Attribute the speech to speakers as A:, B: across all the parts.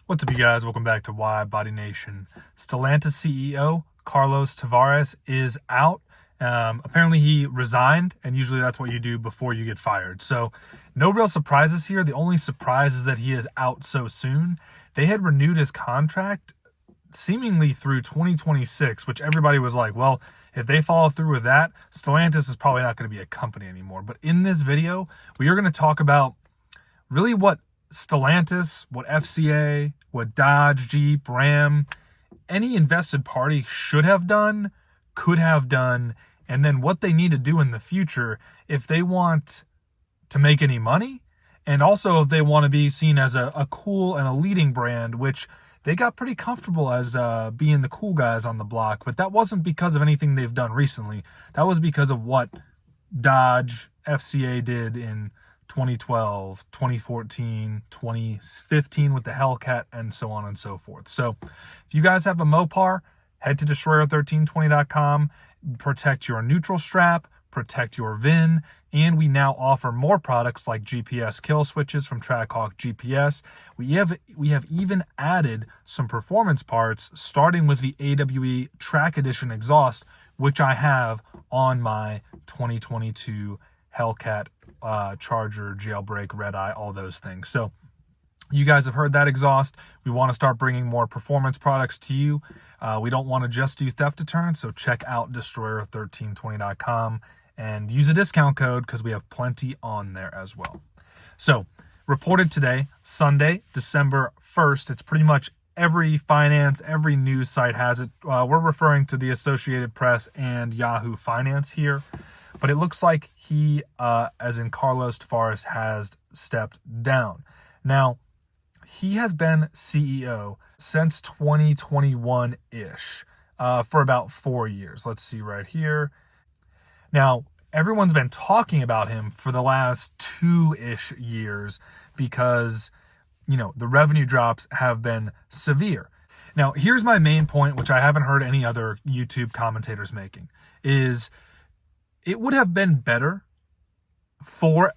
A: What's up, you guys? Welcome back to Wide Body Nation. Stellantis CEO Carlos Tavares is out. Apparently he resigned, and usually that's what you do before you get fired. So no real surprises here. The only surprise is that he is out so soon. They had renewed his contract seemingly through 2026, which everybody was like, well, if they follow through with that, Stellantis is probably not going to be a company anymore. But in this video, we are going to talk about really what Stellantis, what FCA, what Dodge, Jeep, Ram, any invested party should have done, could have done, and then what they need to do in the future if they want to make any money, and also if they want to be seen as a cool and a leading brand, which they got pretty comfortable as being the cool guys on the block, but that wasn't because of anything they've done recently. That was because of what Dodge, FCA did in 2012, 2014, 2015 with the Hellcat, and so on and so forth. So if you guys have a Mopar, head to destroyer1320.com, protect your neutral strap, protect your VIN, and we now offer more products like GPS KillSwitches from TrackHawk GPS. We have even added some performance parts, starting with the AWE Track Edition exhaust, which I have on my 2022 Hellcat Charger, Jailbreak, Red Eye, all those things. So you guys have heard that exhaust. We want to start bringing more performance products to you. We don't want to just do theft deterrent, so check out destroyer1320.com and use a discount code because we have plenty on there as well. So reported today, Sunday, December 1st. It's pretty much every finance, every news site has it. We're referring to the Associated Press and Yahoo Finance here. But it looks like he, as in Carlos Tavares, has stepped down. Now, he has been CEO since 2021-ish, for about 4 years. Let's see right here. Now, everyone's been talking about him for the last 2-ish years because, you know, the revenue drops have been severe. Now, here's my main point, which I haven't heard any other YouTube commentators making, is it would have been better for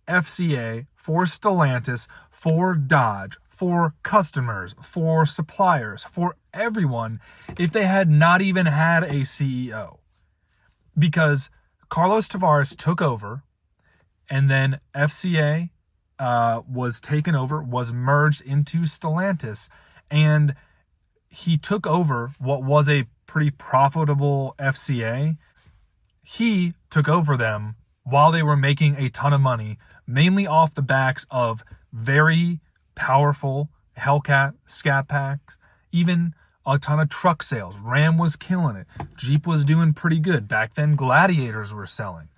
A: FCA, for Stellantis, for Dodge, for customers, for suppliers, for everyone, if they had not even had a CEO. Because Carlos Tavares took over, and then FCA was taken over, was merged into Stellantis, and he took over what was a pretty profitable FCA. He took over them while they were making a ton of money, mainly off the backs of very powerful Hellcat, Scat packs, even a ton of truck sales. Ram was killing it. Jeep was doing pretty good. Back then, Gladiators were selling.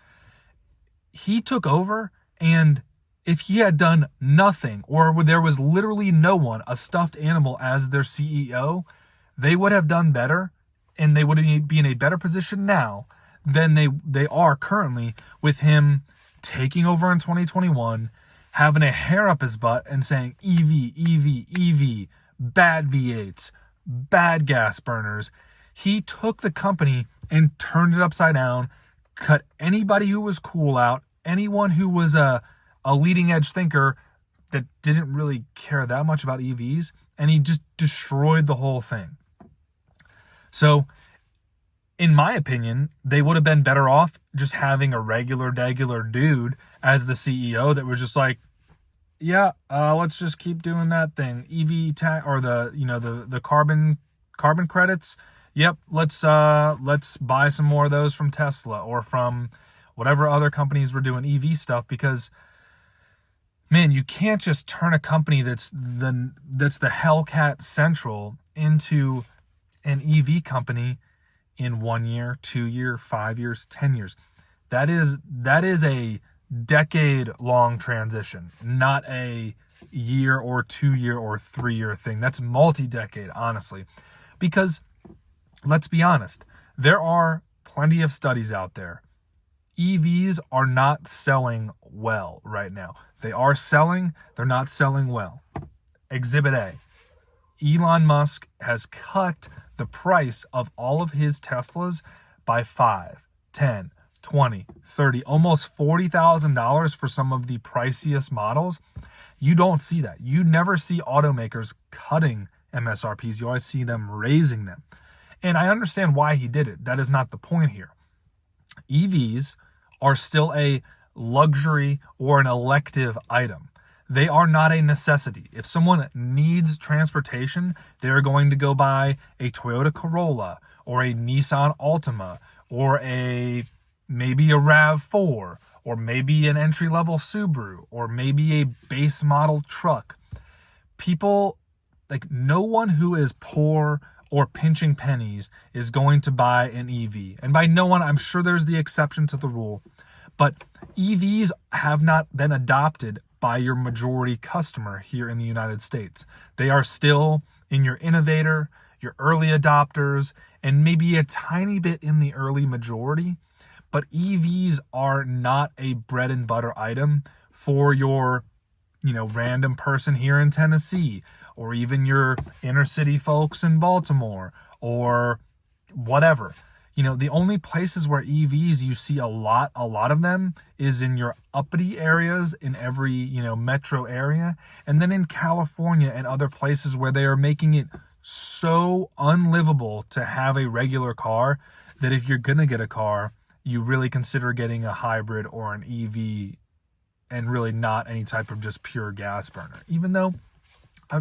A: He took over, and if he had done nothing, or there was literally no one, a stuffed animal as their CEO, they would have done better, and they would be in a better position now than they are currently, with him taking over in 2021, having a hair up his butt and saying EV, EV, EV, bad V8s, bad gas burners. He took the company and turned it upside down, cut anybody who was cool out, anyone who was a leading edge thinker that didn't really care that much about EVs, and he just destroyed the whole thing. So in my opinion, they would have been better off just having a regular dude as the CEO that was just like, yeah, let's just keep doing that thing. EV or the carbon credits. Yep, let's buy some more of those from Tesla or from whatever other companies were doing EV stuff, because man, you can't just turn a company that's the Hellcat Central into an EV company in 1 year, 2 year, 5 years, 10 years. That is a decade-long transition, not a year or 2 year or 3 year thing. That's multi-decade, honestly. Because let's be honest, there are plenty of studies out there. EVs are not selling well right now. They are selling, they're not selling well. Exhibit A. Elon Musk has cut the price of all of his Teslas by 5, 10, $20, $30, almost $40,000 for some of the priciest models. You don't see that. You never see automakers cutting MSRPs. You always see them raising them. And I understand why he did it. That is not the point here. EVs are still a luxury or an elective item. They are not a necessity. If someone needs transportation, they're going to go buy a Toyota Corolla or a Nissan Altima or maybe a RAV4 or maybe an entry-level Subaru or maybe a base model truck. People, like, no one who is poor or pinching pennies is going to buy an EV. And by no one, I'm sure there's the exception to the rule. But EVs have not been adopted by your majority customer here in the United States. They are still in your innovator, your early adopters, and maybe a tiny bit in the early majority. But EVs are not a bread and butter item for your, random person here in Tennessee, or even your inner city folks in Baltimore, or whatever. The only places where EVs you see a lot of them is in your uppity areas in every, metro area. And then in California and other places where they are making it so unlivable to have a regular car that if you're going to get a car, you really consider getting a hybrid or an EV and really not any type of just pure gas burner. Even though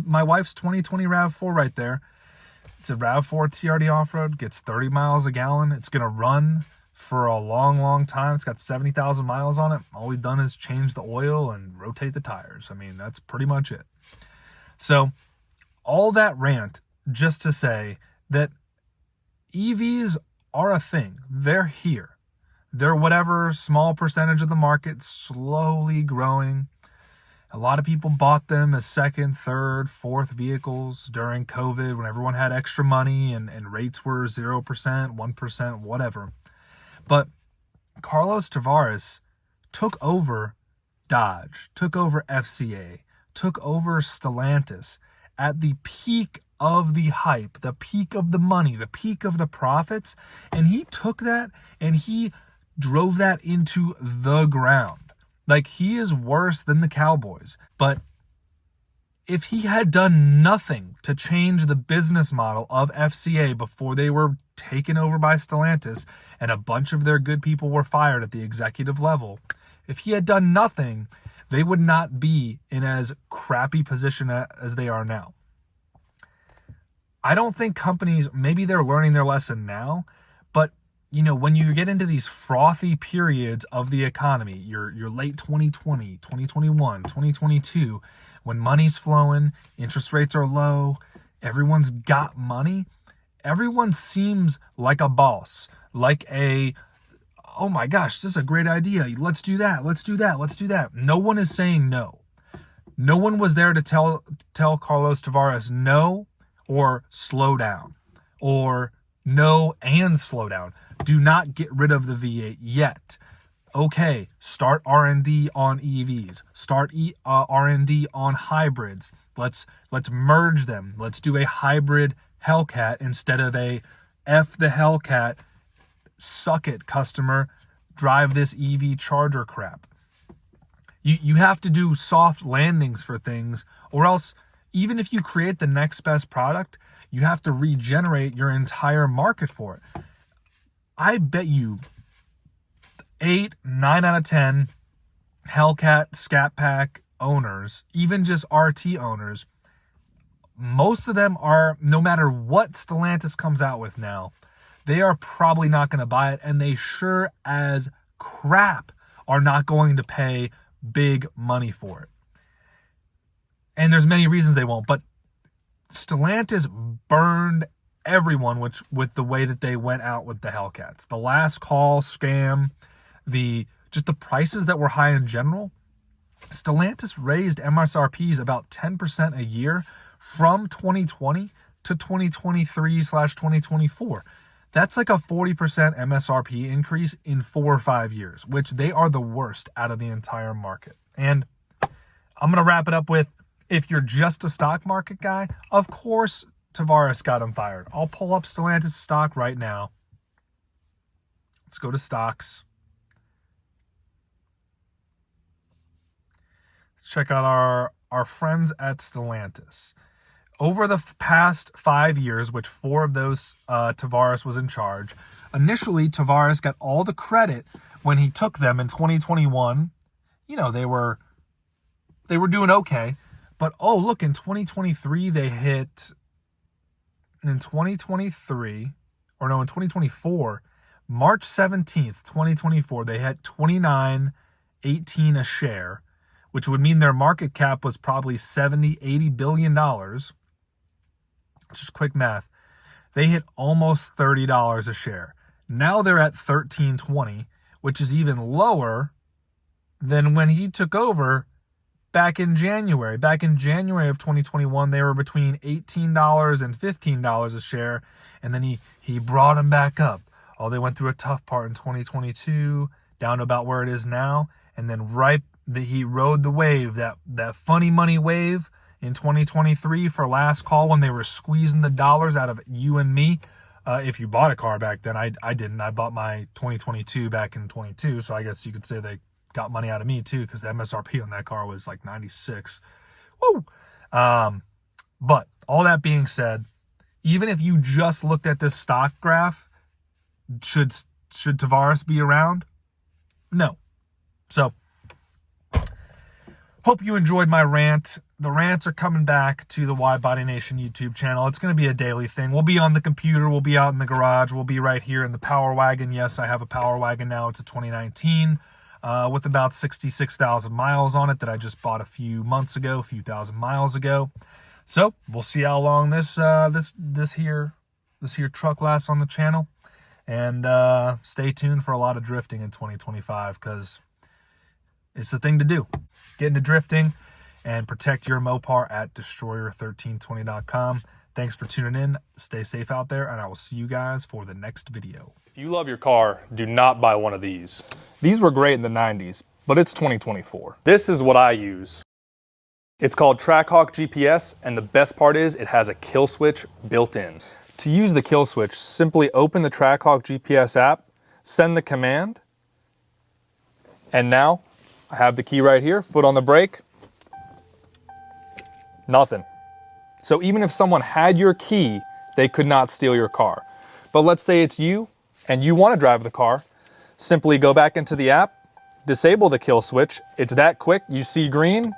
A: my wife's 2020 RAV4 right there, it's a RAV4 TRD off-road, gets 30 miles a gallon. It's going to run for a long, long time. It's got 70,000 miles on it. All we've done is change the oil and rotate the tires. I mean, that's pretty much it. So all that rant just to say that EVs are a thing. They're here. They're whatever small percentage of the market, slowly growing. A lot of people bought them as second, third, fourth vehicles during COVID when everyone had extra money and rates were 0%, 1%, whatever. But Carlos Tavares took over Dodge, took over FCA, took over Stellantis at the peak of the hype, the peak of the money, the peak of the profits. And he took that and he drove that into the ground. Like, he is worse than the Cowboys. But if he had done nothing to change the business model of FCA before they were taken over by Stellantis and a bunch of their good people were fired at the executive level, if he had done nothing, they would not be in as crappy position as they are now. I don't think companies, maybe they're learning their lesson now, but when you get into these frothy periods of the economy, your late 2020, 2021, 2022, when money's flowing, interest rates are low, everyone's got money, everyone seems like a boss, like oh my gosh, this is a great idea. Let's do that. Let's do that. Let's do that. No one is saying no. No one was there to tell Carlos Tavares no or slow down, or no and slow down. Do not get rid of the V8 yet. Okay, start R&D on EVs. Start R&D on hybrids. Let's merge them. Let's do a hybrid Hellcat instead of a F the Hellcat, suck it, customer, drive this EV charger crap. You have to do soft landings for things, or else even if you create the next best product, you have to regenerate your entire market for it. I bet you 8, 9 out of 10 Hellcat Scat Pack owners, even just RT owners, most of them are, no matter what Stellantis comes out with now, they are probably not going to buy it, and they sure as crap are not going to pay big money for it. And there's many reasons they won't, but Stellantis burned everyone with the way that they went out with the Hellcats. The last call scam, just the prices that were high in general. Stellantis raised MSRPs about 10% a year from 2020 to 2023/2024. That's like a 40% MSRP increase in 4 or 5 years, which they are the worst out of the entire market. And I'm going to wrap it up with, if you're just a stock market guy, of course Tavares got him fired. I'll pull up Stellantis stock right now. Let's go to stocks. Let's check out our friends at Stellantis. Over the past 5 years, which 4 of those Tavares was in charge, initially Tavares got all the credit when he took them in 2021. You know, they were doing okay. But, oh, look, in 2023, they hit, in 2024, March 17th, 2024, they hit $29.18 a share, which would mean their market cap was probably $70-80 billion. Just quick math. They hit almost $30 a share. Now they're at $13.20, which is even lower than when he took over back in January. Back in January of 2021, they were between $18 and $15 a share, and then he brought them back up. Oh, they went through a tough part in 2022, down to about where it is now, and then he rode the wave, that funny money wave in 2023 for last call when they were squeezing the dollars out of you and me. If you bought a car back then, I didn't. I bought my 2022 back in 22, so I guess you could say they got money out of me too, because the MSRP on that car was like 96. Woo! But all that being said, even if you just looked at this stock graph, should Tavares be around? No. So, hope you enjoyed my rant. The rants are coming back to the Why Body Nation YouTube channel. It's going to be a daily thing. We'll be on the computer. We'll be out in the garage. We'll be right here in the Power Wagon. Yes, I have a Power Wagon now. It's a 2019 with about 66,000 miles on it that I just bought a few thousand miles ago. So we'll see how long this here truck lasts on the channel, and stay tuned for a lot of drifting in 2025, because it's the thing to do. Get into drifting and protect your Mopar at destroyer1320.com. Thanks for tuning in. Stay safe out there, and I will see you guys for the next video. If you love your car, do not buy one of these. These were great in the 90s, but it's 2024. This is what I use. It's called TrackHawk GPS, and the best part is it has a kill switch built in. To use the kill switch, simply open the TrackHawk GPS app, send the command, and now I have the key right here, foot on the brake, nothing. So even if someone had your key, they could not steal your car. But let's say it's you and you want to drive the car, simply go back into the app, disable the kill switch. It's that quick. You see green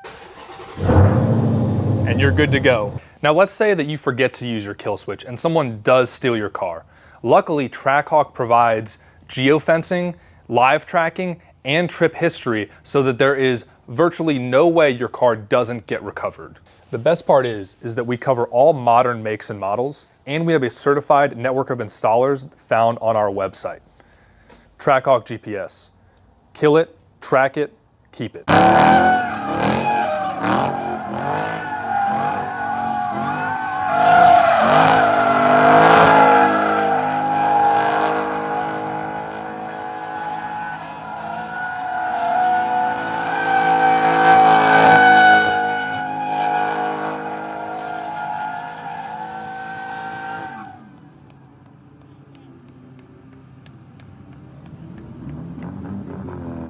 A: and you're good to go. Now let's say that you forget to use your kill switch and someone does steal your car. Luckily, TrackHawk provides geofencing, live tracking, and trip history so that there is virtually no way your car doesn't get recovered. The best part is that we cover all modern makes and models, and we have a certified network of installers found on our website. TrackHawk GPS. Kill it, track it, keep it.